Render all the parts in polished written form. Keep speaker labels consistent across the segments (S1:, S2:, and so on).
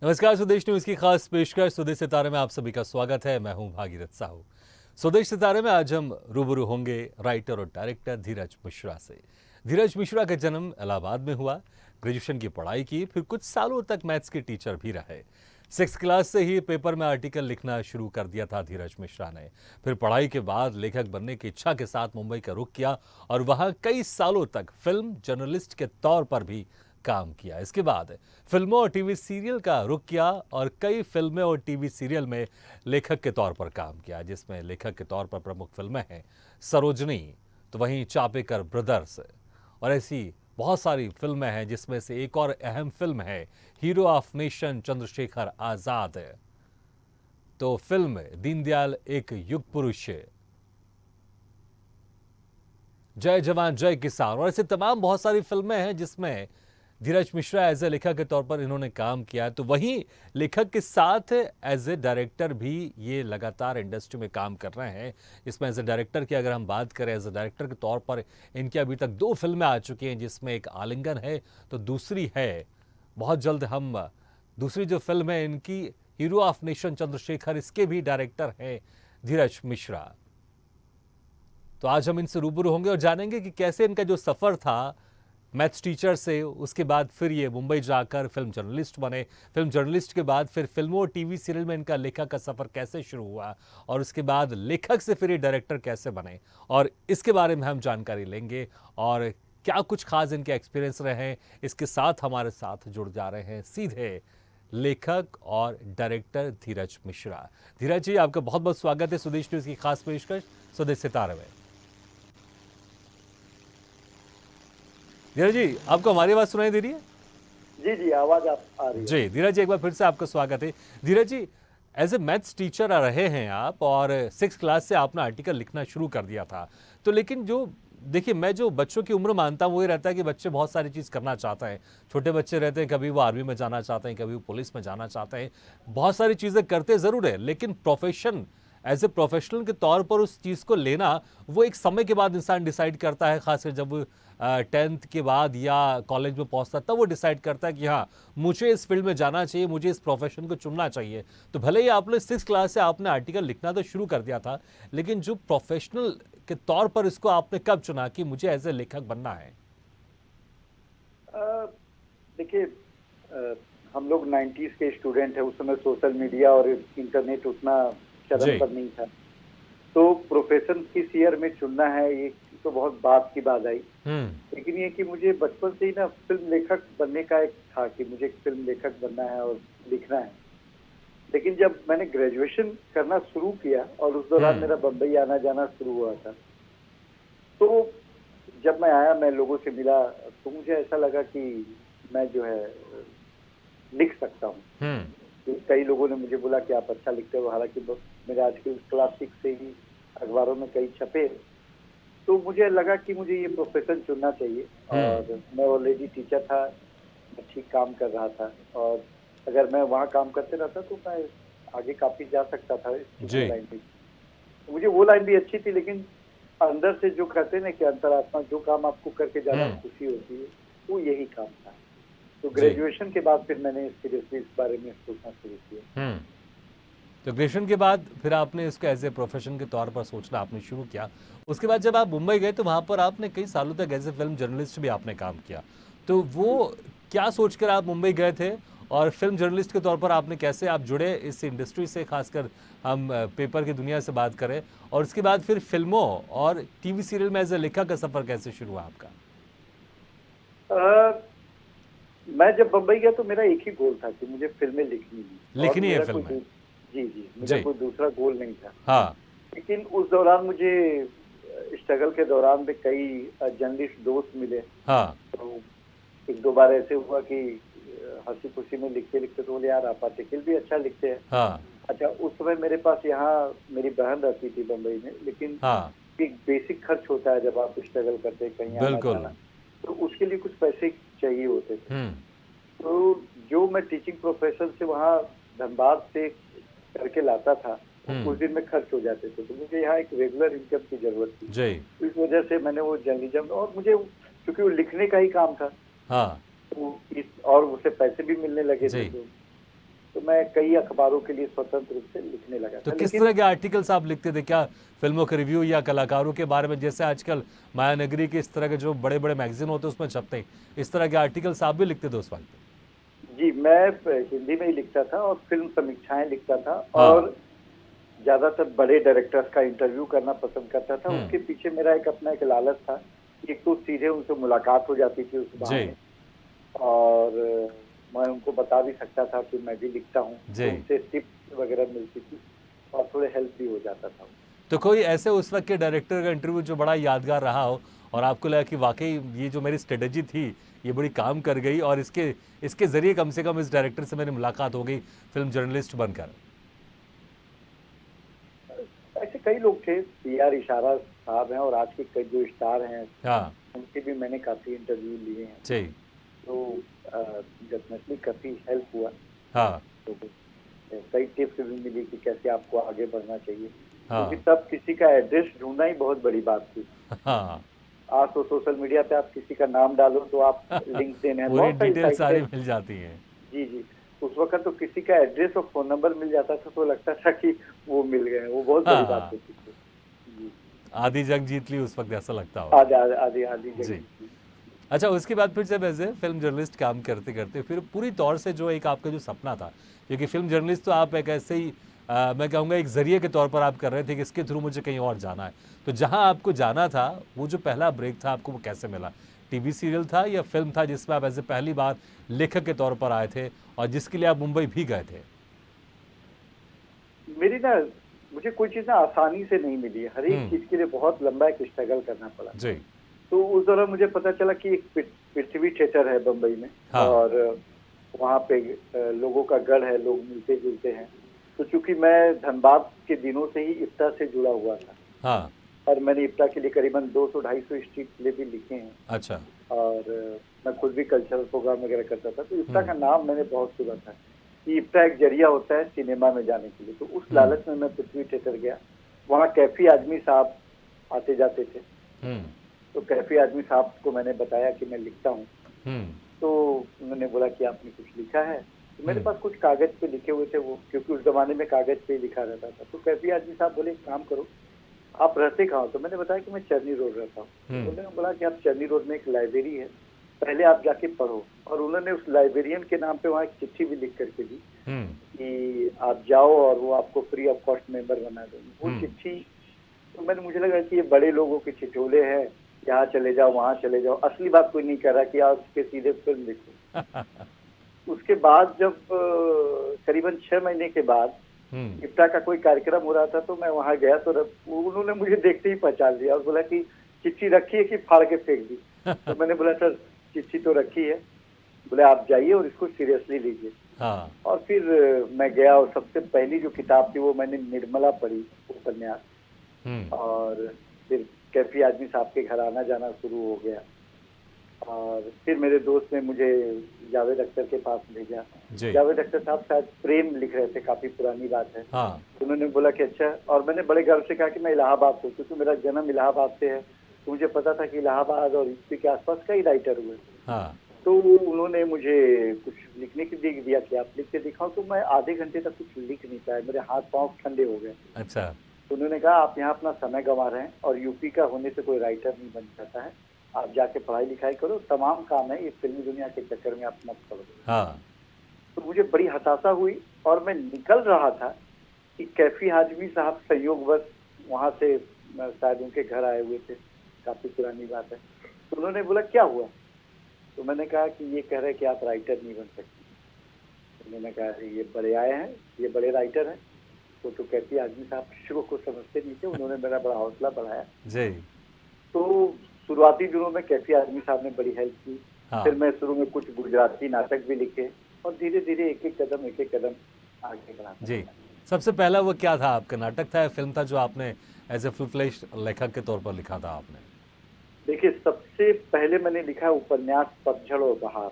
S1: नमस्कार, स्वदेश न्यूज की खास पेशकश स्वदेश सितारे में आप सभी का स्वागत है। मैं हूं भागीरथ साहू। स्वदेश सितारे में आज हम रूबरू होंगे राइटर और डायरेक्टर धीरज मिश्रा से। धीरज मिश्रा का जन्म इलाहाबाद में हुआ। ग्रेजुएशन की पढ़ाई की, फिर कुछ सालों तक मैथ्स के टीचर भी रहे। 6th क्लास से ही पेपर में आर्टिकल लिखना शुरू कर दिया था धीरज मिश्रा ने। फिर पढ़ाई के बाद लेखक बनने की इच्छा के साथ मुंबई का रुख किया और वहां कई सालों तक फिल्म जर्नलिस्ट के तौर पर भी काम किया। इसके बाद फिल्मों और टीवी सीरियल का रुख किया और कई फिल्में और टीवी सीरियल में लेखक के तौर पर काम किया, जिसमें लेखक के तौर पर प्रमुख फिल्में हैं सरोजनी, तो वहीं चापेकर ब्रदर्स और ऐसी बहुत सारी फिल्में हैं, जिसमें से एक और अहम फिल्म है hero of nation Chandrashekhar Azad. तो फिल्म दीनदयाल एक युग पुरुष, जय जवान जय किसान और ऐसे तमाम बहुत सारी फिल्में हैं जिसमें धीरज मिश्रा एज ए लेखक के तौर पर इन्होंने काम किया। तो वहीं लेखक के साथ एज ए डायरेक्टर भी ये लगातार इंडस्ट्री में काम कर रहे हैं। इसमें एज ए डायरेक्टर की अगर हम बात करें, एज ए डायरेक्टर के तौर पर इनकी अभी तक 2 फिल्में आ चुकी हैं, जिसमें एक आलिंगन है तो दूसरी है बहुत जल्द हम दूसरी जो फिल्म है इनकी हीरो ऑफ नेशन चंद्रशेखर, इसके भी डायरेक्टर हैं धीरज मिश्रा। तो आज हम इनसे रूबरू होंगे और जानेंगे कि कैसे इनका जो सफ़र था मैथ्स टीचर से, उसके बाद फिर ये मुंबई जाकर फिल्म जर्नलिस्ट बने। फिल्म जर्नलिस्ट के बाद फिर फिल्मों और टीवी सीरियल में इनका लेखक का सफ़र कैसे शुरू हुआ और उसके बाद लेखक से फिर ये डायरेक्टर कैसे बने, और इसके बारे में हम जानकारी लेंगे। और क्या कुछ खास इनके एक्सपीरियंस रहे हैं, इसके साथ हमारे साथ जुड़ जा रहे हैं सीधे लेखक और डायरेक्टर धीरज मिश्रा। धीरज जी, आपका बहुत बहुत स्वागत है स्वदेश न्यूज़ की खास पेशकश स्वदेश सितारे में। धीरज जी, आपको हमारी आवाज सुनाई दे रही है?
S2: जी जी, आवाज आप आ रही है।
S1: जी धीरज जी, एक बार फिर से आपका स्वागत है। धीरज जी, एज ए मैथ्स टीचर रहे हैं आप और 6th क्लास से आपने आर्टिकल लिखना शुरू कर दिया था। तो लेकिन जो देखिए, मैं जो बच्चों की उम्र मानता हूँ वो ये रहता है कि बच्चे बहुत सारी चीज़ करना चाहते हैं। छोटे बच्चे रहते हैं, कभी वो आर्मी में जाना चाहते हैं, कभी वो पुलिस में जाना चाहते हैं, बहुत सारी चीज़ें करते ज़रूर है, लेकिन प्रोफेशन एज ए प्रोफेशनल के तौर पर उस चीज़ को लेना वो एक समय के बाद इंसान डिसाइड करता है, खासकर जब 10th के बाद या कॉलेज में पहुंचता तब वो डिसाइड करता है कि हाँ, मुझे इस फील्ड में जाना चाहिए, मुझे इस प्रोफेशन को चुनना चाहिए। तो भले ही आपने 6th क्लास से आपने आर्टिकल लिखना तो शुरू कर दिया था, लेकिन जो प्रोफेशनल के तौर पर इसको आपने कब चुना कि मुझे एज ए लेखक बनना है?
S2: देखिए, हम लोग 90s के स्टूडेंट हैं। उस समय सोशल मीडिया और इंटरनेट उतना चरम पर नहीं था, तो प्रोफेशन किस ईयर में चुनना है ये तो बहुत बात की बात आई। लेकिन ये कि मुझे बचपन से ही ना फिल्म लेखक बनने का एक था कि मुझे फिल्म लेखक बनना है और लिखना है। लेकिन जब मैंने ग्रेजुएशन करना शुरू किया और उस दौरान मेरा बम्बई आना जाना शुरू हुआ था, तो जब मैं आया, मैं लोगों से मिला, तो मुझे ऐसा लगा कि मैं जो है लिख सकता हूँ। तो कई लोगों ने मुझे बोला कि आप अच्छा लिखते हो, हालांकि मेरे आर्टिकल क्लास 6 से ही अखबारों में कई छपे। तो मुझे लगा कि मुझे ये प्रोफेशन चुनना चाहिए, और मैं ऑलरेडी टीचर था, मैं ठीक काम कर रहा था, और अगर मैं वहाँ काम करते रहता तो मैं आगे काफी जा सकता था इस लाइन में। मुझे वो लाइन भी अच्छी थी, लेकिन अंदर से जो कहते हैं ना कि अंतरात्मा, जो काम आपको करके ज्यादा खुशी होती है, वो यही काम था। तो ग्रेजुएशन के बाद फिर मैंने सीरियसली इस बारे में सोचना शुरू किया।
S1: तो ग्रेजुएशन के बाद फिर आपने इसको एज ए प्रोफेशन के तौर पर सोचना आपने शुरू किया। उसके बाद जब आप मुंबई गए तो वहाँ पर आपने कई सालों तक एज ए फिल्म जर्नलिस्ट भी आपने काम किया। तो वो क्या सोचकर आप मुंबई गए थे, और फिल्म जर्नलिस्ट के तौर पर आपने कैसे आप जुड़े इस इंडस्ट्री से, खासकर हम पेपर की दुनिया से बात करें, और उसके बाद फिर फिल्मों और टीवी सीरियल में एज ए लेखक का सफर कैसे शुरू हुआ आपका?
S2: मैं जब बम्बई गया तो मेरा एक ही गोल था कि मुझे फिल्में लिखनी
S1: है फिल्म।
S2: जी जी, मुझे कोई दूसरा गोल नहीं था।
S1: हाँ।
S2: लेकिन उस दौरान मुझे स्ट्रगल के दौरान में कई जर्नलिस्ट दोस्त मिले। हाँ। तो एक दो बार ऐसे हुआ कि हंसी खुशी में लिखते लिखते तो बोले, यार आप आर्टिकल भी अच्छा लिखते हैं।
S1: हाँ।
S2: अच्छा, उस समय मेरे पास यहाँ मेरी बहन रहती थी बम्बई में, लेकिन हाँ, एक बेसिक खर्च होता है जब आप स्ट्रगल करते हैं कहीं आना जाना, तो उसके लिए कुछ पैसे चाहिए होते थे। तो जो मैं टीचिंग प्रोफेशन से वहाँ धनबाद से करके लाता था, कुछ दिन में खर्च हो जाते थे, तो मुझे यहाँ एक रेगुलर इनकम की जरूरत थी। तो इस वजह से मैंने वो जर्नलिज्म, और मुझे क्योंकि वो लिखने का ही काम था, हाँ, तो और उसे पैसे भी मिलने लगे थे, तो मैं कई अखबारों के लिए स्वतंत्र रूप से लिखने लगा
S1: तो
S2: था।
S1: किस
S2: लेकिन
S1: तरह के आर्टिकल्स आप लिखते थे? क्या फिल्मों के रिव्यू या कलाकारों के बारे में, जैसे आजकल माया नगरी के इस तरह के जो बड़े बड़े मैगजीन होते हैं उसमें छपते हैं, इस तरह के आर्टिकल्स आप भी लिखते थे उस वक्त?
S2: जी, मैं हिंदी में ही लिखता था और फिल्म समीक्षाएं लिखता था,
S1: हाँ।
S2: और ज्यादातर बड़े डायरेक्टर्स का इंटरव्यू करना पसंद करता था।
S1: हम्म।
S2: उसके पीछे मेरा एक अपना एक लालच था। एक तो सीधे उनसे मुलाकात हो जाती थी उस
S1: जी।
S2: बहाने, और मैं उनको बता भी सकता था कि मैं भी लिखता हूँ, तो
S1: जी।
S2: उनसे टिप्स वगैरह मिलती थी और थोड़े हेल्प भी हो जाता था।
S1: तो कोई ऐसे उस वक्त के डायरेक्टर का इंटरव्यू जो बड़ा यादगार रहा हो और आपको लगा कि वाकई ये जो मेरी स्ट्रेटेजी थी ये बड़ी काम कर गई, और इसके इसके जरिए कम से कम इस डायरेक्टर से मेरी मुलाकात हो गई फिल्म जर्नलिस्ट बनकर?
S2: ऐसे कई लोग थे, PR इशारा साहब हैं, और आज के कई जो स्टार हैं
S1: हाँ।
S2: उनके भी मैंने काफी इंटरव्यू लिए हैं।
S1: जी।
S2: तो डेफिनेटली काफी हेल्प हुआ।
S1: हाँ।
S2: तो कई टिप्स भी मिली कि कैसे आपको आगे बढ़ना चाहिए, क्योंकि
S1: हाँ।
S2: तब किसी का एड्रेस ढूंढना ही बहुत बड़ी बात थी।
S1: हाँ।
S2: आज तो सोशल मीडिया पे आप किसी का नाम डालो तो आप लिंक्डइन है,
S1: पूरी
S2: बहुत सारी
S1: डिटेल
S2: साइट
S1: सारी
S2: है।
S1: मिल जाती है।
S2: जी जी। उस वक्त तो किसी का एड्रेस और फोन नंबर मिल जाता था तो लगता था कि वो मिल गए, वो बहुत बड़ी बात
S1: हाँ।
S2: होती थी। जी।
S1: आधी जंग जीत ली उस वक्त, ऐसा लगता होगा।
S2: आधी आधी आधी जगह
S1: जी।
S2: थी।
S1: अच्छा, उसके बाद फिर जब एज ए फिल्म जर्नलिस्ट काम करते करते फिर पूरी तौर से जो एक आपका जो सपना था, क्योंकि फिल्म जर्नलिस्ट तो आप एक ऐसे ही मैं कहूँगा एक जरिए के तौर पर आप कर रहे थे कि इसके थ्रू मुझे कहीं और जाना है, तो जहाँ आपको जाना था वो जो पहला ब्रेक था आपको वो कैसे मिला? टीवी सीरियल था या फिल्म था जिसमें आप ऐसे पहली बार लेखक के तौर पर आए थे और जिसके लिए आप मुंबई भी गए थे?
S2: मेरी ना, मुझे कोई चीज ना आसानी से नहीं मिली है। हर एक
S1: हम्म।
S2: चीज के लिए बहुत लंबा एक स्ट्रगल करना पड़ा।
S1: जी।
S2: तो उस दौरान मुझे पता चला कि एक पृथ्वी थिएटर है बम्बई में,
S1: हाँ।
S2: और वहाँ पे लोगों का गढ़ है, लोग मिलते जुलते हैं। तो चूंकि मैं धनबाद के दिनों से ही इफ्ता से जुड़ा हुआ था,
S1: हाँ।
S2: और मैंने इफ्ता के लिए करीबन 200-250 स्ट्रीट प्ले भी लिखे हैं,
S1: अच्छा।
S2: और मैं खुद भी कल्चरल प्रोग्राम वगैरह करता था। तो इफ्ता का
S1: हम्म।
S2: नाम मैंने बहुत सुना था कि इफ्ता एक जरिया होता है सिनेमा में जाने के लिए। तो उस
S1: हम्म।
S2: लालच में मैं पृथ्वी थिएटर गया। वहाँ कैफी आजमी साहब आते जाते थे।
S1: हम्म।
S2: तो कैफी आजमी साहब को मैंने बताया कि मैं लिखता हूँ।
S1: हम्म।
S2: तो उन्होंने बोला कि आपने कुछ लिखा है? तो मेरे
S1: हम्म।
S2: पास कुछ कागज पे लिखे हुए थे वो, क्योंकि उस जमाने में कागज पे ही लिखा रहता था। तो कैफी आजमी साहब बोले एक काम करो, आप रहते कहाँ हो? तो मैंने बताया कि मैं चरनी रोड रहता हूँ। तो उन्होंने बोला कि आप चरनी रोड में एक लाइब्रेरी है, पहले आप जाके पढ़ो। और उन्होंने उस लाइब्रेरियन के नाम पे वहाँ एक चिट्ठी भी लिख करके दी
S1: हम्म।
S2: कि आप जाओ और वो आपको फ्री ऑफ कॉस्ट मेंबर बना देंगे। वो
S1: हम्म।
S2: चिट्ठी, तो मुझे लगा कि ये बड़े लोगों के छिछोले हैं, यहाँ चले जाओ वहाँ चले जाओ, असली बात कोई नहीं कर रहा कि आप उसके सीधे फिल्म लिखो। उसके बाद जब करीबन 6 महीने के बाद
S1: हम्म।
S2: इफ्ता का कोई कार्यक्रम हो रहा था, तो मैं वहाँ गया। तो उन्होंने मुझे देखते ही पहचान लिया और बोला कि चिट्ठी रखी है कि फाड़ के फेंक दी? तो मैंने बोला सर चिट्ठी तो रखी है। बोले आप जाइए और इसको सीरियसली लीजिए।
S1: हाँ।
S2: और फिर मैं गया, और सबसे पहली जो किताब थी वो मैंने निर्मला पढ़ी, उपन्यास।
S1: हम्म।
S2: और फिर कैफी आजमी साहब के घर आना जाना शुरू हो गया। और फिर मेरे दोस्त ने मुझे जावेद अख्तर के पास भेजा।
S1: जी।
S2: जावेद अख्तर साहब शायद प्रेम लिख रहे थे, काफी पुरानी बात है।
S1: हाँ।
S2: उन्होंने बोला कि अच्छा, और मैंने बड़े गर्व से कहा कि मैं इलाहाबाद से, क्योंकि मेरा जन्म इलाहाबाद से है। तो मुझे पता था कि इलाहाबाद और यूपी के आसपास कई राइटर हुए।
S1: हाँ।
S2: तो उन्होंने मुझे कुछ लिखने के लिए दिया कि आप लिख के दिखाओ। तो मैं आधे घंटे तक कुछ लिख नहीं पाया, मेरे हाथ पांव ठंडे हो गए।
S1: अच्छा।
S2: तो उन्होंने कहा आप यहाँ अपना समय गंवा रहे हैं, और यूपी का होने से कोई राइटर नहीं बन जाता है, आप जाके पढ़ाई लिखाई करो, तमाम काम है, ये फिल्मी दुनिया के चक्कर में आप मत पड़ो।
S1: हाँ।
S2: तो मुझे बड़ी हताशा हुई, और मैं निकल रहा था कि कैफी हाजमी साहब संयोगवश वहां से शायद उनके घर आए हुए थे, काफी पुरानी बात है। तो उन्होंने बोला क्या हुआ? तो मैंने कहा कि ये कह रहे कि आप राइटर नहीं बन सकते। उन्होंने कहा ये बड़े आए हैं, ये बड़े राइटर हैं। तो कैफी आजमी साहब किसी को समझते नहीं थे, उन्होंने मेरा बड़ा हौसला बढ़ाया।
S1: जी।
S2: तो शुरुआती दिनों में कैफी आजमी साहब ने बड़ी हेल्प की।
S1: हाँ।
S2: फिर मैं शुरू में कुछ गुजराती नाटक भी लिखे, और धीरे धीरे एक एक कदम आगे बढ़ा।
S1: जी। सबसे पहला वो क्या था आपका, नाटक था या फिल्म था जो आपने एज ए फुल फ्लेश्ड लेखक के तौर पर लिखा था आपने?
S2: देखिए, सबसे पहले मैंने लिखा उपन्यास पतझड़ और बहार।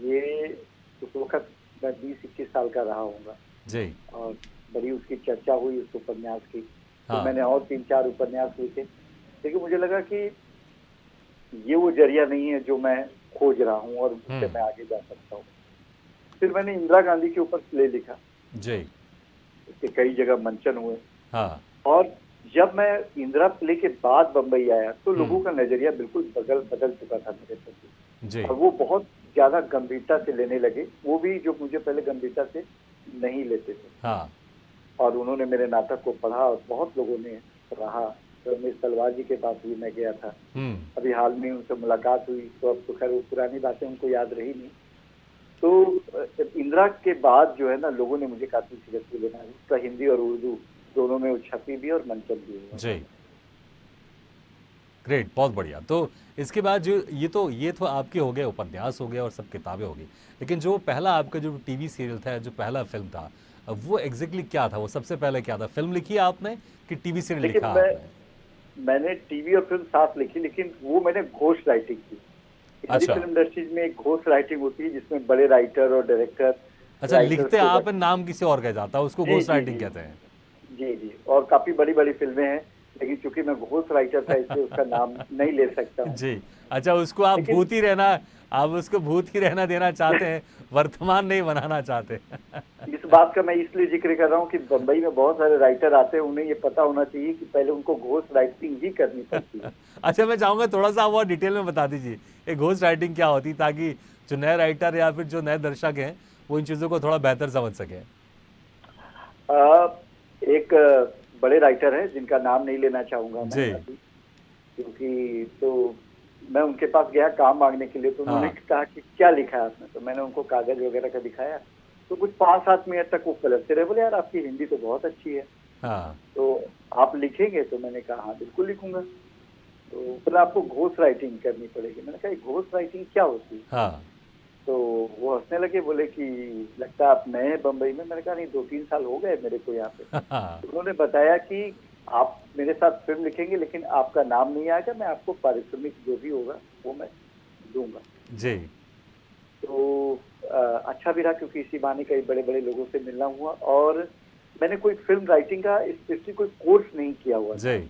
S2: ये उस वक्त मैं 20-21 साल का रहा हूँगा।
S1: जी।
S2: और बड़ी उसकी चर्चा हुई उस उपन्यास की।
S1: हाँ।
S2: तो मैंने और 3-4 उपन्यास लिखे, लेकिन मुझे लगा कि ये वो जरिया नहीं है जो मैं खोज रहा हूँ और उससे मैं आगे जा सकता हूँ। फिर मैंने इंदिरा गांधी के ऊपर प्ले लिखा,
S1: जी।
S2: इसके कई जगह मंचन हुए।
S1: हाँ।
S2: और जब मैं इंदिरा प्ले के बाद बम्बई आया तो लोगों
S1: हम्म।
S2: का नजरिया बिल्कुल बदल बदल चुका था मेरे प्रति,
S1: जी।
S2: और वो बहुत ज्यादा गंभीरता से लेने लगे, वो भी जो मुझे पहले गंभीरता से नहीं लेते थे।
S1: हाँ।
S2: और उन्होंने मेरे नाटक को पढ़ा और बहुत लोगों ने सराहा। रमेश तलवार जी के पास भी मैं गया था,
S1: हम्म।
S2: अभी हाल में उनसे मुलाकात हुई, तो अब तो खैर वो पुरानी बातें उनको याद रही नहीं। तो इंदिरा के बाद जो है ना, लोगों ने मुझे काफी सीरियसली लेना, उसका हिंदी और उर्दू दोनों में वो छपी भी और मंचन भी हुआ।
S1: जी। ग्रेट, बहुत बढ़िया। तो इसके बाद जो ये तो आपके हो गए, उपन्यास हो गए और सब किताबें हो गई, लेकिन जो पहला आपका जो टीवी सीरियल था, जो पहला फिल्म था, वो एग्जैक्टली क्या था? वो सबसे पहले क्या था? फिल्म लिखी आपने कि टीवी सीरियल
S2: देखिए,
S1: लिखा आपने?
S2: मैंने टीवी और फिल्म साथ लिखी, लेकिन वो मैंने घोस्ट राइटिंग की। हिंदी
S1: अच्छा।
S2: फिल्म इंडस्ट्रीज में एक घोस्ट राइटिंग होती है जिसमें बड़े राइटर और डायरेक्टर
S1: अच्छा,
S2: राइटर्स
S1: लिखते
S2: को
S1: आप हैं, नाम किसी और का जाता है, उसको
S2: जी
S1: घोस्ट
S2: जी
S1: राइटिंग
S2: जी
S1: कहते हैं।
S2: जी जी, और काफी बड़ी बड़ी फिल्में हैं, लेकिन चूंकि मैं घोस्ट राइटर था इसलिए उसका नाम नहीं ले सकता हूँ।
S1: जी। अच्छा, उसको आप
S2: लेकिन
S1: भूत ही रहना, आप उसको भूत ही रहना देना चाहते हैं, वर्तमान नहीं बनाना चाहते।
S2: इस बात का मैं इसलिए जिक्र कर रहा हूँ कि बम्बई में बहुत सारे राइटर आते हैं, उन्हें ये पता होना चाहिए कि पहले उनको घोस्ट राइटिंग ही करनी पड़ती है।
S1: अच्छा, मैं चाहूंगा थोड़ा सा आप और डिटेल में बता दीजिए ये घोस्ट राइटिंग क्या होती, ताकि जो नए राइटर या फिर जो नए दर्शक हैं वो इन चीज़ों को थोड़ा बेहतर समझ सकें।
S2: आ, एक बड़े राइटर हैं जिनका नाम नहीं लेना चाहूंगा मैं
S1: जी।
S2: अभी, क्योंकि तो मैं उनके पास गया काम मांगने के लिए, तो उन्होंने
S1: हाँ।
S2: कहा कि क्या लिखा है आपने, तो मैंने उनको कागज वगैरह का दिखाया, तो कुछ 5-7 मिनट तक वो पलटते रहे, बोले यार आपकी हिंदी तो बहुत अच्छी है,
S1: हाँ।
S2: तो आप लिखेंगे? तो मैंने कहा हाँ बिल्कुल लिखूंगा। तो बोला आपको घोस्ट राइटिंग करनी पड़ेगी। मैंने कहा घोस्ट राइटिंग क्या होती है?
S1: हाँ।
S2: तो वो हंसने लगे, बोले कि लगता है आप नए हैं बम्बई में। मैंने कहा नहीं, 2-3 साल हो गए मेरे को यहाँ पे।
S1: हाँ।
S2: तो उन्होंने बताया कि आप मेरे साथ फिल्म लिखेंगे, लेकिन आपका नाम नहीं आएगा, मैं आपको पारिश्रमिक जो भी होगा वो मैं दूंगा।
S1: जी।
S2: तो अच्छा भी रहा, क्योंकि इसी बहाने कई बड़े बड़े लोगों से मिलना हुआ, और मैंने कोई फिल्म राइटिंग का स्पेशली कोई कोर्स नहीं किया हुआ था।
S1: जी।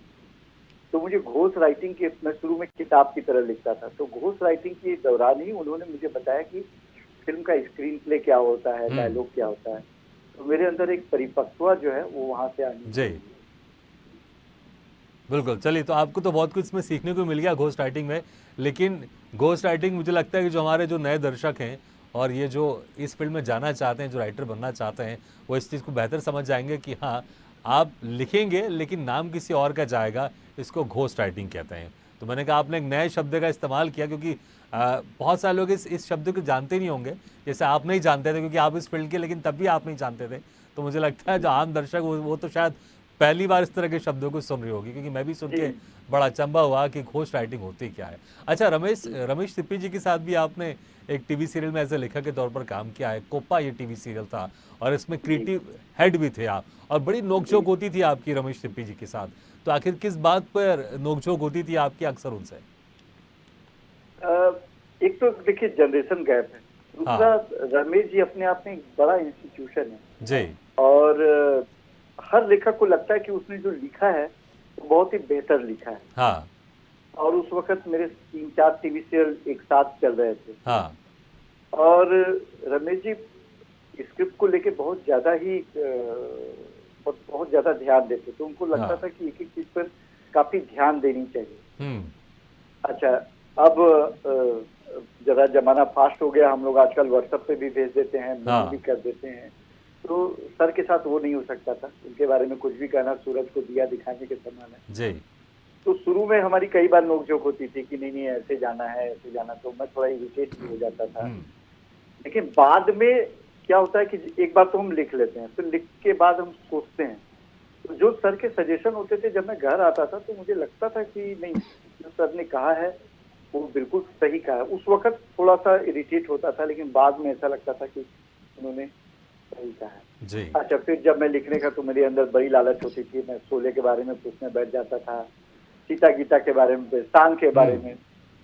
S2: तो मुझे घोस्ट राइटिंग के, मैं शुरू में किताब की तरह लिखता था, तो घोस्ट राइटिंग के दौरान ही उन्होंने मुझे बताया कि फिल्म का स्क्रीन प्ले क्या होता है,
S1: हम्म।
S2: डायलॉग क्या होता है। तो मेरे अंदर एक परिपक्वता जो है वो वहां से आनी
S1: जी।
S2: शुरू हुई।
S1: बिल्कुल। चलिए, तो आपको तो बहुत कुछ इसमें सीखने को मिल गया घोस्ट राइटिंग में, लेकिन घोस्ट राइटिंग मुझे लगता है कि जो हमारे जो नए दर्शक हैं और ये जो इस फील्ड में जाना चाहते हैं, जो राइटर बनना चाहते हैं, वो इस चीज़ को बेहतर समझ जाएंगे कि हाँ, आप लिखेंगे लेकिन नाम किसी और का जाएगा, इसको घोस्ट राइटिंग कहते हैं। तो मैंने कहा आपने एक नए शब्द का इस्तेमाल किया, क्योंकि बहुत सारे लोग इस शब्द को जानते नहीं होंगे, जैसे आप नहीं जानते थे क्योंकि आप इस फील्ड के, लेकिन तब भी आप नहीं जानते थे। तो मुझे लगता है जो आम दर्शक वो तो शायद पहली बार इस तरह के शब्दों को सुन रही होगी, क्योंकि मैं भी सुन
S2: जी
S1: के बड़ा अचंभा हुआ कि घोस्ट राइटिंग होती क्या है। अच्छा, रमेश
S2: जी
S1: रमेश सिप्पी जी के साथ भी आपने एक टीवी सीरियल में एज ए लेखक के तौर पर काम किया है, कोप्पा ये टीवी सीरियल था, और इसमें
S2: जी
S1: क्रिएटिव हेड भी थे आप, और बड़ी
S2: जी।
S1: नोकझोंक होती थी आपकी रमेश सिप्पी जी के साथ। तो आखिर किस बात पर नोकझोंक होती थी आपकी अक्सर उनसे?
S2: एक तो देखिए जनरेशन गैप है, दूसरा
S1: हाँ।
S2: रमेश जी अपने आप में एक बड़ा इंस्टीट्यूशन है,
S1: जी।
S2: और हर लेखक को लगता है कि उसने जो लिखा है वो बहुत ही बेहतर लिखा है।
S1: हाँ।
S2: और उस वक्त मेरे 3-4 टीवी सीरियल एक साथ चल रहे थे,
S1: हाँ।
S2: और रमेश जी स्क्रिप्ट को लेके बहुत ज्यादा ही बहुत ज्यादा ध्यान देते, तो उनको लगता
S1: हाँ।
S2: था कि एक एक चीज पर काफी ध्यान देनी चाहिए।
S1: हम्म।
S2: अच्छा, अब जरा जमाना फास्ट हो गया, हम लोग आजकल व्हाट्सएप पे भी भेज देते हैं, मेल भी
S1: हाँ।
S2: कर देते हैं, तो सर के साथ वो नहीं हो सकता था। उनके बारे में कुछ भी कहना सूरज को दिया दिखाने के समान है।
S1: जी।
S2: तो शुरू में हमारी कई बार नोकझोंक होती थी कि नहीं नहीं ऐसे जाना है, ऐसे जाना, तो मैं थोड़ा इरिटेट भी हो जाता था।
S1: हम्म।
S2: लेकिन बाद में क्या होता है कि एक बार तो हम लिख लेते हैं, फिर लिख के बाद हम सोचते हैं, तो जो सर के सजेशन होते थे जब मैं घर आता था, तो मुझे लगता था कि नहीं, जो सर ने कहा है वो बिल्कुल सही कहा है। उस वक्त थोड़ा सा इरिटेट होता था, लेकिन बाद में ऐसा लगता था कि उन्होंने सही कहा है।
S1: जी।
S2: अच्छा, फिर जब मैं लिखने का, तो मेरे अंदर बड़ी लालच होती थी, मैं शोले के बारे में पूछने बैठ जाता था, सीता गीता के बारे में, सांग के बारे में,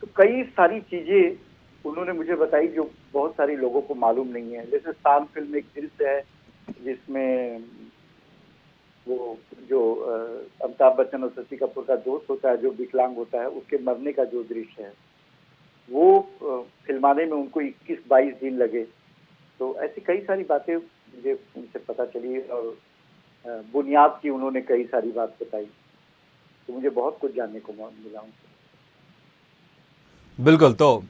S2: तो कई सारी चीजें उन्होंने मुझे बताई जो बहुत सारी लोगों को मालूम नहीं है। जैसे सांग फिल्म एक दृश्य है जिसमें वो जो अमिताभ बच्चन और शशि कपूर का दोस्त होता है जो विकलांग होता है, उसके मरने का जो दृश्य है, वो फिल्माने में उनको 21-22 दिन लगे। तो ऐसी कई सारी बातें मुझे उनसे पता चली और बुनियाद की उन्होंने कई सारी बात बताई, तो मुझे बहुत कुछ जानने को मिला उनसे।
S1: बिल्कुल, तो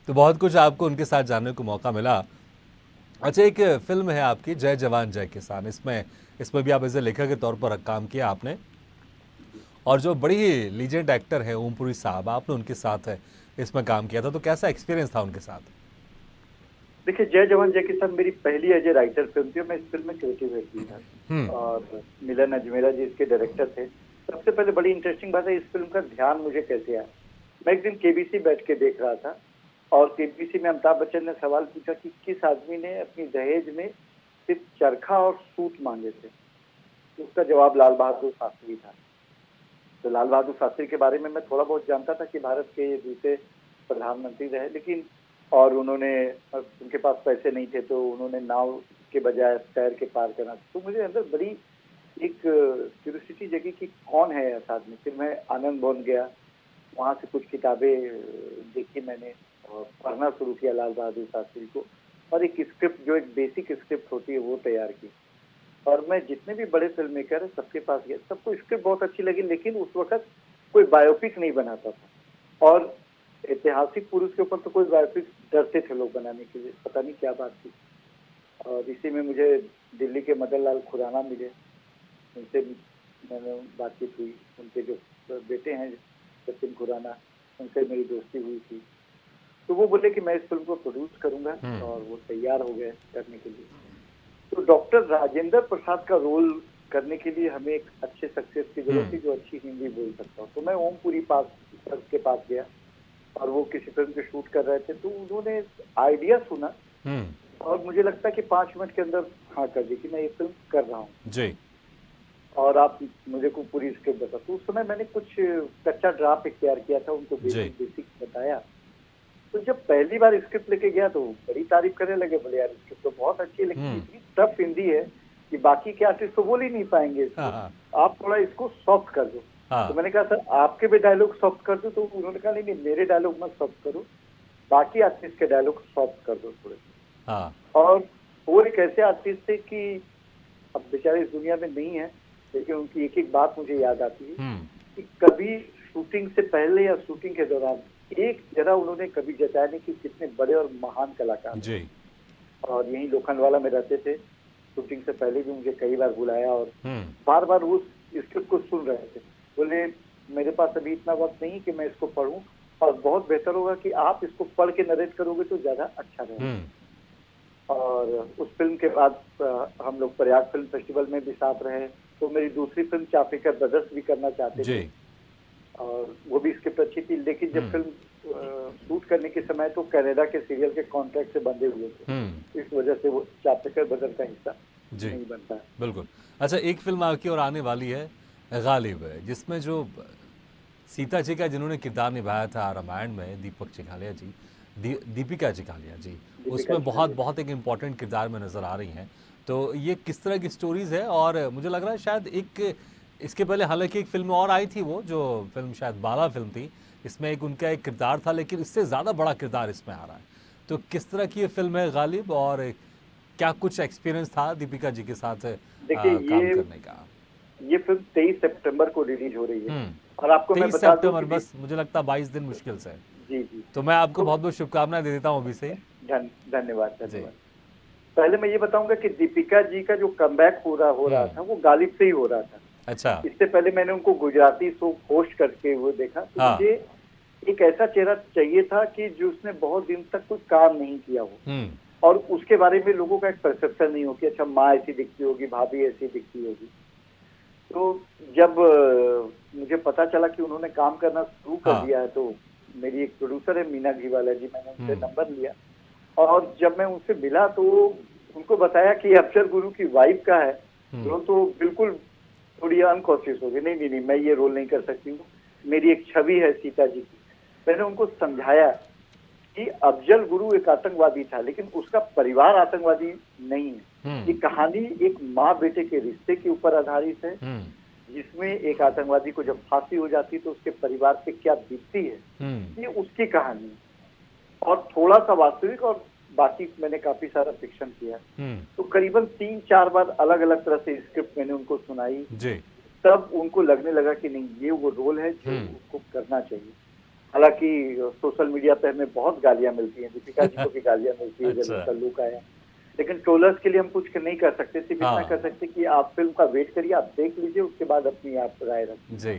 S1: बहुत कुछ आपको उनके साथ जानने को मौका मिला। अच्छा, एक फिल्म है आपकी जय जवान जय किसान, इसमें भी आप एज ए लेखक के तौर पर काम किया आपने, और जो बड़ी ही लीजेंड एक्टर है ओमपुरी साहब, आपने उनके साथ इसमें काम किया था, तो कैसा एक्सपीरियंस था उनके साथ?
S2: देखिए, जय जवान जय किसान मेरी पहली एज ए राइटर फिल्म थी। मैं इस फिल्म में क्रिएटिव हेड भी था और मिलन अजमेरा जी इसके डायरेक्टर थे। सबसे पहले बड़ी इंटरेस्टिंग बात है, इस फिल्म का ध्यान मुझे कैसे आया। मैं एक दिन केबीसी बैठ के देख रहा था और केबीसी में अमिताभ बच्चन ने सवाल पूछा कि किस आदमी ने अपनी दहेज में सिर्फ चरखा और सूत मांगे थे, तो उसका जवाब लाल बहादुर शास्त्री था। तो लाल बहादुर शास्त्री के बारे में मैं थोड़ा बहुत जानता था कि भारत के ये दूसरे प्रधानमंत्री रहे, लेकिन और उनके पास पैसे नहीं थे तो उन्होंने नाव के बजाय तैर के पार करना। तो मुझे अंदर बड़ी एक क्यूरियोसिटी जगी कि कौन है ऐसा आदमी। फिर मैं आनंद भवन गया, वहाँ से कुछ किताबें देखी मैंने और पढ़ना शुरू किया लाल बहादुर शास्त्री को, और एक स्क्रिप्ट जो एक बेसिक स्क्रिप्ट होती है वो तैयार की। और मैं जितने भी बड़े फिल्म मेकर है सबके पास गया, सबको स्क्रिप्ट बहुत अच्छी लगी, लेकिन उस वक्त कोई बायोपिक नहीं बनाता था और ऐतिहासिक पुरुष के ऊपर तो कोई बायोपिक डरते थे लोग बनाने के लिए, पता नहीं क्या बात थी। और इसी में मुझे दिल्ली के मदन लाल खुराना मिले, उनसे मैंने बातचीत हुई। उनके जो बेटे हैं सचिन खुराना, उनसे मेरी दोस्ती हुई थी। तो वो बोले कि मैं इस फिल्म को प्रोड्यूस करूंगा और वो तैयार हो गए करने के लिए। तो डॉक्टर राजेंद्र प्रसाद का रोल करने के लिए हमें एक अच्छे सक्सेस की जरूरत थी जो अच्छी हिंदी बोल सकता हो। तो मैं ओमपुरी के पास गया और वो किसी फिल्म के शूट कर रहे थे, तो उन्होंने आइडिया सुना और मुझे लगता है कि 5 मिनट के अंदर हाँ कर दी कि मैं ये फिल्म कर रहा हूँ
S1: जी,
S2: और आप मुझे को पूरी स्क्रिप्ट बता। तो उस समय मैंने कुछ कच्चा ड्राफ्ट तैयार किया था, उनको बेसिक बताया। तो जब पहली बार स्क्रिप्ट लेके गया तो बड़ी तारीफ करने लगे, बोले यार स्क्रिप्ट तो बहुत अच्छी है, लेकिन इतनी टफ हिंदी है कि बाकी के आर्टिस्ट तो बोल ही नहीं पाएंगे, आप थोड़ा इसको सॉफ्ट कर दो। तो मैंने कहा सर आपके भी डायलॉग सॉफ्ट कर दो, तो उन्होंने कहा नहीं मेरे डायलॉग मत सॉफ्ट करो, बाकी आर्टिस्ट के डायलॉग सॉफ्ट कर दो थोड़े। और वो एक ऐसे आर्टिस्ट थे कि अब बेचारे इस दुनिया में नहीं है, लेकिन उनकी एक एक बात मुझे याद आती है कि कभी शूटिंग से पहले या शूटिंग के दौरान एक जरा उन्होंने कभी जताया नहीं कि कितने बड़े और महान कलाकार जी। और यही लोखंडवाला में रहते थे, शूटिंग से पहले भी मुझे कई बार बुलाया और बार बार उस स्क्रिप्ट को सुन रहे थे। बोले मेरे पास अभी इतना वक्त नहीं कि मैं इसको पढूं, और बहुत बेहतर होगा कि आप इसको पढ़ के नरेट करोगे तो ज्यादा अच्छा रहेगा। और उस फिल्म के बाद हम लोग प्रयाग फिल्म फेस्टिवल में भी साथ रहे, तो मेरी दूसरी फिल्म चाफेकर ब्रदर्स भी करना चाहते थे और वो भी स्क्रिप्ट अच्छी थी, लेकिन जब फिल्म शूट करने के समय तो कनाडा के सीरियल के कॉन्ट्रैक्ट से बंधे हुए थे, इस वजह से वो चाफेकर ब्रदर्स का हिस्सा नहीं बनता है।
S1: बिल्कुल। अच्छा, एक फिल्म आपकी और आने वाली है गालिब, जिसमें जो सीता जी का जिन्होंने किरदार निभाया था रामायण में, दीपक चिखालिया जी, दीपिका चिखालिया जी, उसमें बहुत एक इम्पॉर्टेंट किरदार में नजर आ रही हैं। तो ये किस तरह की स्टोरीज है? और मुझे लग रहा है शायद इसके पहले हालांकि एक फिल्म और आई थी, वो जो फिल्म शायद बाला फिल्म थी, इसमें उनका एक किरदार था, लेकिन इससे ज़्यादा बड़ा किरदार इसमें आ रहा है। तो किस तरह की ये फिल्म है गालिब, और क्या कुछ एक्सपीरियंस था दीपिका जी के साथ काम करने का?
S2: ये फिल्म 23 सितंबर को रिलीज हो रही है और आपको मैं बता दूं कि
S1: बस मुझे लगता है 22 दिन मुश्किल से।
S2: जी।
S1: तो मैं आपको बहुत बहुत शुभकामनाएं दे देता हूँ अभी से।
S2: धन्यवाद। पहले मैं ये बताऊंगा कि दीपिका जी का जो कमबैक हो रहा था वो गालिब से ही हो रहा था।
S1: अच्छा।
S2: इससे पहले मैंने उनको गुजराती शो होस्ट करके हुए देखा, तो मुझे एक ऐसा चेहरा चाहिए था कि जो उसने बहुत दिन तक कुछ काम नहीं किया हो और उसके बारे में लोगों का एक परसेप्शन नहीं हो कि अच्छा माँ ऐसी दिखती होगी, भाभी ऐसी दिखती होगी। तो जब मुझे पता चला कि उन्होंने काम करना शुरू कर दिया है, तो मेरी एक प्रोड्यूसर है मीना घीवाला जी, मैंने उनसे नंबर लिया और जब मैं उनसे मिला तो उनको बताया कि अफसर गुरु की वाइफ का है, तो बिल्कुल थोड़ी अनकॉन्शियस हो गई, नहीं मैं ये रोल नहीं कर सकती हूँ, मेरी एक छवि है सीता जी की। मैंने उनको समझाया कि अफजल गुरु एक आतंकवादी था, लेकिन उसका परिवार आतंकवादी नहीं है। ये कहानी एक माँ बेटे के रिश्ते के ऊपर आधारित है, जिसमें एक आतंकवादी को जब फांसी हो जाती है तो उसके परिवार पे क्या बीतती है, ये उसकी कहानी है और थोड़ा सा वास्तविक और बाकी मैंने काफी सारा फिक्शन किया।
S1: हम्म।
S2: तो करीबन 3-4 बार अलग अलग तरह से स्क्रिप्ट मैंने उनको सुनाई,
S1: जी।
S2: तब उनको लगने लगा कि नहीं, ये वो रोल है जो उसको करना चाहिए। हालांकि सोशल मीडिया पे हमें बहुत गालियां मिलती हैं, दीपिका जी को भी गालियां मिलती है जब
S1: अच्छा।
S2: उनका लुक आया, लेकिन ट्रोलर्स के लिए हम कुछ नहीं कर सकते। सिर्फ इतना
S1: हाँ।
S2: कर सकते कि आप फिल्म का वेट करिए, आप देख लीजिए, उसके बाद अपनी आप राय रखिए।
S1: जी,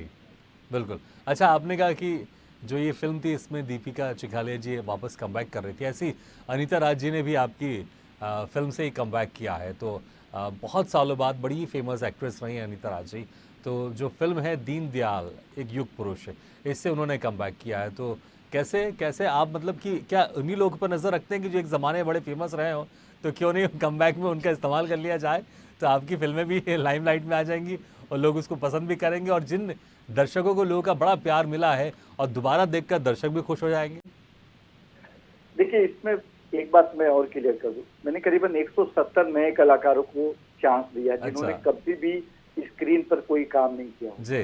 S1: बिल्कुल। अच्छा, आपने कहा कि जो ये फ़िल्म थी इसमें दीपिका चिखालिया जी वापस कमबैक कर रही थी, ऐसी अनीता राज जी ने भी आपकी फ़िल्म से ही कमबैक किया है। तो बहुत सालों बाद बड़ी फेमस एक्ट्रेस रही हैं अनीता राज जी। तो जो फ़िल्म है दीन दयाल एक युग पुरुष, इससे उन्होंने कमबैक किया है। तो कैसे कैसे आप मतलब कि क्या उन्हीं लोगों पर नज़र रखते हैं कि जो एक ज़माने में बड़े फेमस रहे हों, तो क्यों नहीं कमबैक में उनका इस्तेमाल कर लिया जाए? तो आपकी फ़िल्में भी लाइमलाइट में आ जाएँगी और लोग उसको पसंद भी करेंगे, और जिन दर्शकों को लोगों का बड़ा प्यार मिला है और दोबारा देखकर दर्शक भी खुश हो जाएंगे।
S2: देखिए, इसमें एक बात मैं और क्लियर कर दूं, मैंने करीबन 170 नए कलाकारों को चांस दिया जिन्होंने
S1: अच्छा।
S2: कभी भी स्क्रीन पर कोई काम नहीं किया हो।
S1: जी।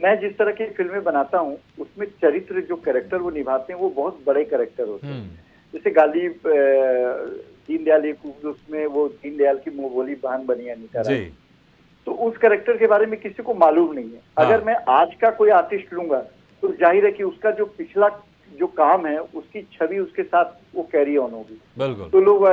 S2: मैं जिस तरह की फिल्में बनाता हूँ उसमें चरित्र जो कैरेक्टर वो निभाते हैं वो बहुत बड़े कैरेक्टर होते हैं। जैसे गालिब दीनदयाल एक उसमें वो दीनदयाल की मुंह बोली बहन बनी अनीता राय,
S1: जी।
S2: तो उस कैरेक्टर के बारे में किसी को मालूम नहीं है।
S1: हाँ।
S2: अगर मैं आज का कोई आर्टिस्ट लूंगा तो जाहिर है कि उसका जो पिछला जो काम है उसकी छवि उसके साथ वो कैरी ऑन होगी।
S1: बिल्कुल।
S2: तो लोग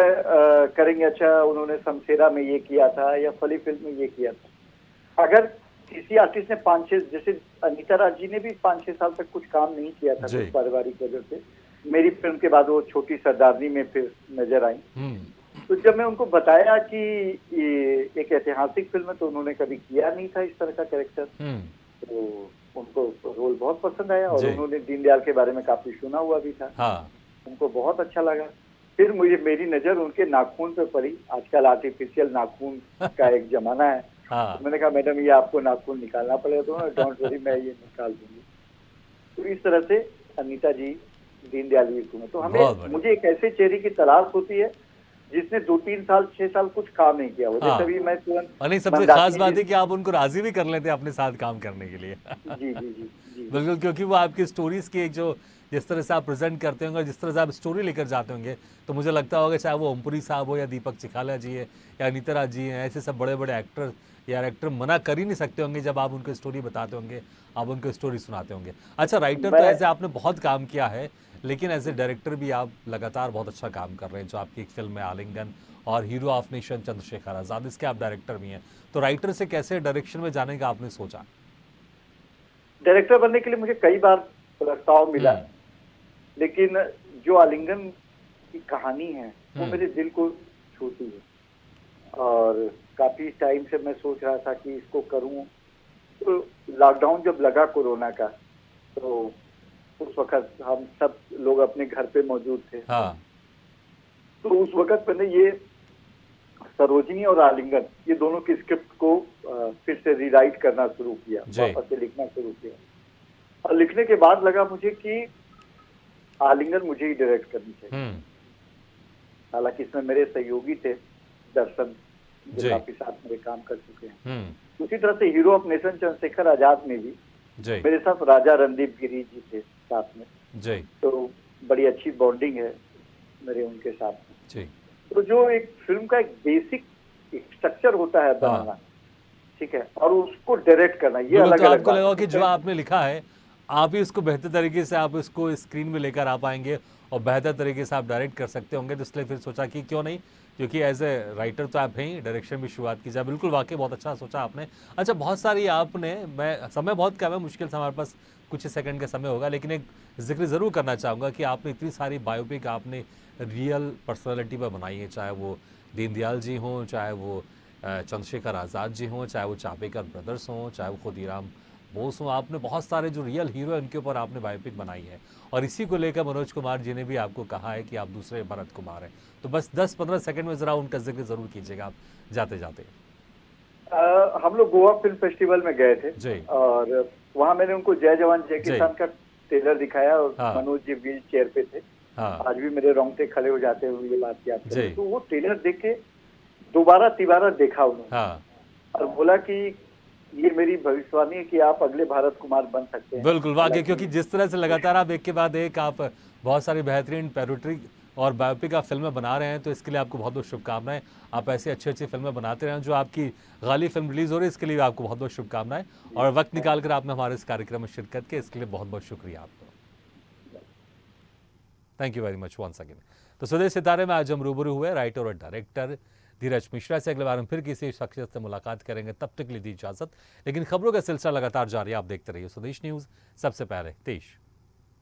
S2: करेंगे अच्छा उन्होंने शमशेरा में ये किया था या फली फिल्म में ये किया था। अगर किसी आर्टिस्ट ने 5-6, जैसे अनीता राज जी ने भी 5-6 साल तक कुछ काम नहीं किया था
S1: जी।
S2: कुछ पारिवारिक वजह से, मेरी फिल्म के बाद वो छोटी सरदारनी में फिर नजर आई। तो जब मैं उनको बताया कि ये एक ऐतिहासिक फिल्म है तो उन्होंने कभी किया नहीं था इस तरह का कैरेक्टर, तो उनको रोल बहुत पसंद आया और
S1: जी।
S2: उन्होंने दीनदयाल के बारे में काफी सुना हुआ भी था।
S1: हाँ।
S2: उनको बहुत अच्छा लगा। फिर मुझे मेरी नजर उनके नाखून पे पड़ी। आजकल आर्टिफिशियल नाखून का एक जमाना है।
S1: हाँ।
S2: तो मैंने कहा मैडम ये आपको नाखून निकालना पड़ेगा, तो डोंट वरी मैं ये निकाल दूंगी। तो इस तरह से अनीता जी दीनदयाल जी को, तो हमें मुझे एक ऐसे चेहरे की तलाश होती है जिसने 2-3 साल 6 साल कुछ काम नहीं किया हो।
S1: हाँ।
S2: जैसे अभी मैं तुरंत
S1: और नहीं, सबसे खास बात है कि आप उनको राजी भी कर लेते हैं अपने साथ काम करने के लिए।
S2: जी जी जी जी
S1: बिल्कुल, क्योंकि वो आपकी स्टोरीज की एक जो जिस तरह से आप प्रेजेंट करते होंगे, जिस तरह से आप स्टोरी लेकर जाते होंगे, तो मुझे लगता होगा चाहे वो ओमपुरी साहब हो या दीपक चिखालिया जी है या अनीता राज जी हैं, ऐसे सब बड़े बड़े एक्टर या एक्टर मना कर ही नहीं सकते होंगे जब आप उनको स्टोरी बताते होंगे, आप उनको स्टोरी सुनाते होंगे। अच्छा, राइटर तो ऐसे आपने बहुत काम किया है, लेकिन एज ए डायरेक्टर भी आप लगातार बहुत अच्छा काम कर रहे हैं। जो आपकी एक फिल्म है आलिंगन और hero of nation Chandrashekhar Azad, इसके आप डायरेक्टर भी हैं। तो राइटर से कैसे डायरेक्शन में जाने का आपने सोचा?
S2: डायरेक्टर बनने के लिए मुझे कई बार प्रस्ताव मिला, लेकिन जो आलिंगन की कहानी है वो मेरे दिल को छूती है और काफी टाइम से मैं सोच रहा था कि इसको करूं। तो लॉकडाउन जब लगा कोरोना का, तो उस वक्त हम सब लोग अपने घर पे मौजूद थे।
S1: हाँ।
S2: तो उस वक्त मैंने ये सरोजिनी और आलिंगन ये दोनों की स्क्रिप्ट को फिर से रीराइट करना शुरू किया, वापस से लिखना शुरू किया। और लिखने के बाद लगा मुझे कि आलिंगन मुझे ही डायरेक्ट करनी चाहिए। हालांकि इसमें मेरे सहयोगी थे दर्शन, जो काफी साथ मेरे काम कर चुके हैं। उसी तरह से hero of nation Chandrashekhar Azad में भी मेरे साथ राजा रणदीप गिरी जी थे साथ में, तो बड़ी अच्छी बॉन्डिंग है मेरे उनके साथ में। तो जो एक फिल्म का एक बेसिक स्ट्रक्चर होता है बनाना, ठीक है, और उसको डायरेक्ट करना, ये अलग अलग
S1: आपको लगा कि जो आपने लिखा है आप ही उसको बेहतर तरीके से आप इसको स्क्रीन में लेकर आ पाएंगे और बेहतर तरीके से आप डायरेक्ट कर सकते होंगे, तो इसलिए फिर सोचा कि क्यों नहीं, क्योंकि एज ए राइटर तो आप हैं, डायरेक्शन भी शुरुआत की जाए। बिल्कुल, वाकई बहुत अच्छा सोचा आपने। अच्छा, बहुत सारी आपने, मैं समय बहुत कम है, मुश्किल से हमारे पास कुछ ही सेकंड का समय होगा, लेकिन एक जिक्र ज़रूर करना चाहूँगा कि आपने इतनी सारी बायोपिक आपने रियल पर्सनालिटी पर बनाई है, चाहे वो दीनदयाल जी हों, चाहे वो चंद्रशेखर आज़ाद जी हों, चाहे वो चापेकर ब्रदर्स हों, चाहे वो खुदीराम बोस हों। आपने बहुत सारे जो रियल हीरो हैं उनके ऊपर आपने बायोपिक बनाई है, और इसी को लेकर मनोज कुमार जी ने भी आपको कहा है कि आप दूसरे भरत कुमार हैं। तो बस 10-15 सेकंड में ज़रा उनका जिक्र ज़रूर कीजिएगा आप जाते जाते।
S2: हम लोग गोवा फिल्म फेस्टिवल में गए थे
S1: जी।
S2: और वहाँ मैंने उनको जय जवान जय किसान का ट्रेलर दिखाया और मनोज जी व्हील चेयर पे थे। आज भी मेरे रोंगटे खड़े हो जाते हुए ये बात याद करें। तो वो ट्रेलर देख के दोबारा तिबारा देखा उन्होंने और बोला कि ये मेरी भविष्यवाणी है कि आप अगले भारत कुमार बन सकते हैं।
S1: बिल्कुल, वाकई, क्योंकि जिस तरह से लगातार आप एक के बाद एक आप बहुत सारी बेहतरीन और बायोपिक आप फिल्में बना रहे हैं तो इसके लिए आपको बहुत बहुत शुभकामनाएं। आप ऐसी अच्छी अच्छी फिल्में बनाते रहें। जो आपकी गाली फिल्म रिलीज़ हो रही है इसके लिए आपको बहुत बहुत शुभकामनाएं, और वक्त निकाल कर आपने हमारे इस कार्यक्रम में शिरकत की, इसके लिए बहुत बहुत शुक्रिया आपका। Thank you very much once again. तो स्वदेश सितारे में आज हम रूबरू हुए राइटर और डायरेक्टर धीरज मिश्रा से। अगले बार हम फिर किसी शख्सियत से मुलाकात करेंगे, तब तक के लिए दी इजाजत। लेकिन खबरों का सिलसिला लगातार जारी है, आप देखते रहिए स्वदेश न्यूज़, सबसे पहले देश।